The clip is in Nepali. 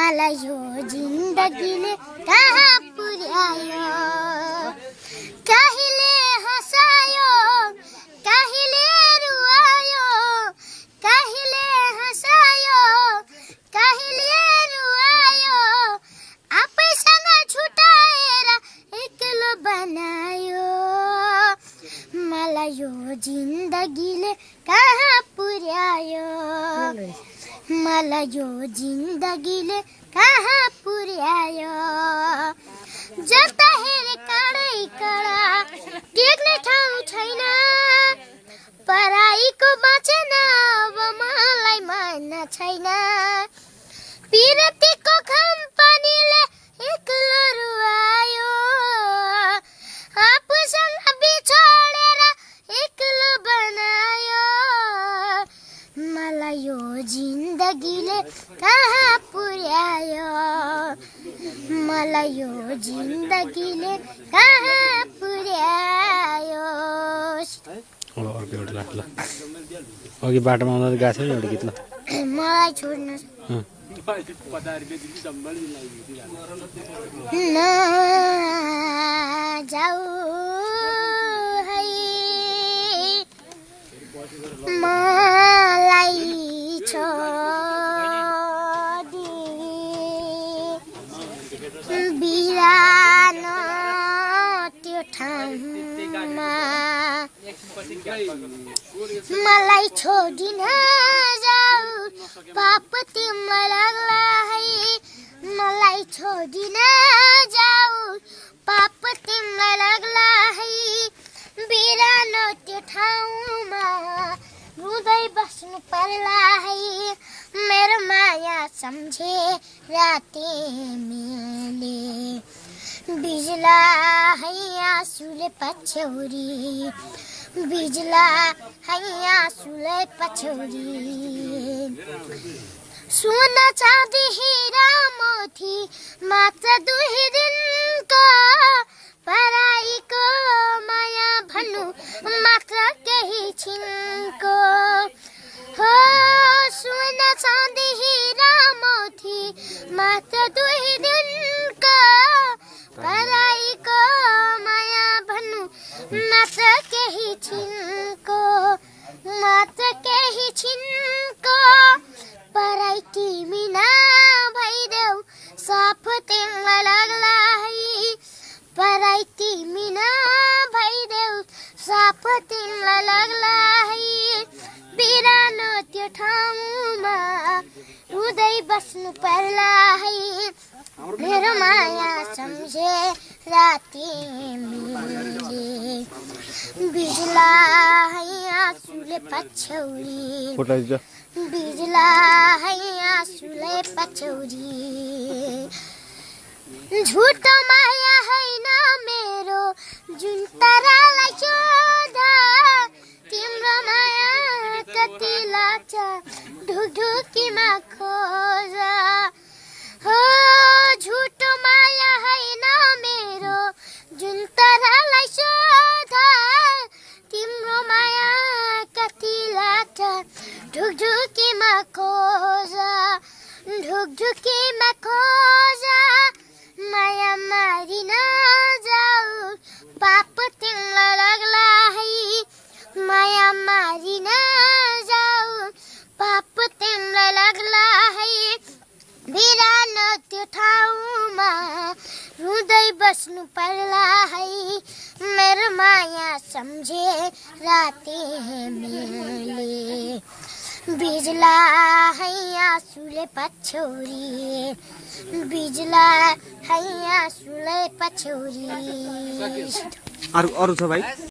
मलाई यो जिन्दगीले कहाँ पुर्यायो, कहिले हँसायो कहिले रुवायो, कहिले हँसायो कहिले रुवायो, आफैसँग छुटाएर एक्लो बनायो। मलाई यो जिन्दगीले कहाँ पुर्यायो, मलाई यो जिन्दगीले कहाँ पुर्यायो। जता हेरे काँडै काँडा टेक्ने ठाउँ छैन, पराईको बाँचेन अब मलाई मन छैन। पिरतीको खामपानीले एक्लो रुवायो, आफूसँग बिछोडेर एक्लो बनायो। मलाई यो जिन्दगीले कहाँ पुर्यायो, मलाई यो जिन्दगीले कहाँ पुर्यायो। अर्को एउटा ल अघि बाटोमा आउँदा गएको छ एउटा गीत ल मलाई छोड्नु नजाऊ है, मलाई छोडी बिरानो त्यो ठाउँमा, मलाई छोडी नजाऊ पाप तिमीलाई लाग्ला है, मलाई छोडी नजाऊ पाप तिमीलाई लाग्ला है। बिरानो त्यो ठाउँमा रुँदै बस्नु पर्ला है, मेरो माया सम्झेर तिमीले बिजला है आँसुले पछ्यौरी, बिजला है आँसुले पछ्यौरी। सोना चाँदी हिरा मोती मात्र 2 दिनको, पराईको माया भन्नु मात्र केही छिनको हो। सोना चाँदी हिरा मोती मात्र 2 दिनको, पराईको माया भन्नु मात्र केही छिनको, मात्र केही छिनको। पराई तिमी नभइदेऊ साफ तिमीलाई लाग्ला है, पराई तिमी नभइदेऊ साफ तिमीलाई लाग्ला है। बिरानो त्यो ठाउँमा रुँदै बस्नु पर्ला है, मेरो माया सम्झेर तिमीले बिजला है आँसुले पछ्यौरी, बिजला है आँसुले पछ्यौरी। झुटो माया होइन मेरो जुन तारालाई चोधा, तिम्रो माया कति लाग्छ ढुकढुकीमा खोज हो। झुटो माया होइन मेरो जुन तारालाई चोधा, तिम्रो माया कति लाग्छ ढुकढुकीमा खोज, ढुकढुकीमा खोज। माया मारी नजाऊ पाप तिमीलाई लाग्ला है, माया मारी नजाऊ पाप तिमीलाई लाग्ला है। बिरानो त्यो ठाउँमा रुँदै बस्नु पर्ला है, मेरो माया सम्झेर तिमीले बिजला है आँसुले पछ्यौरी, बिजला है आँसुले पछ्यौरी। अरु छ भाइ।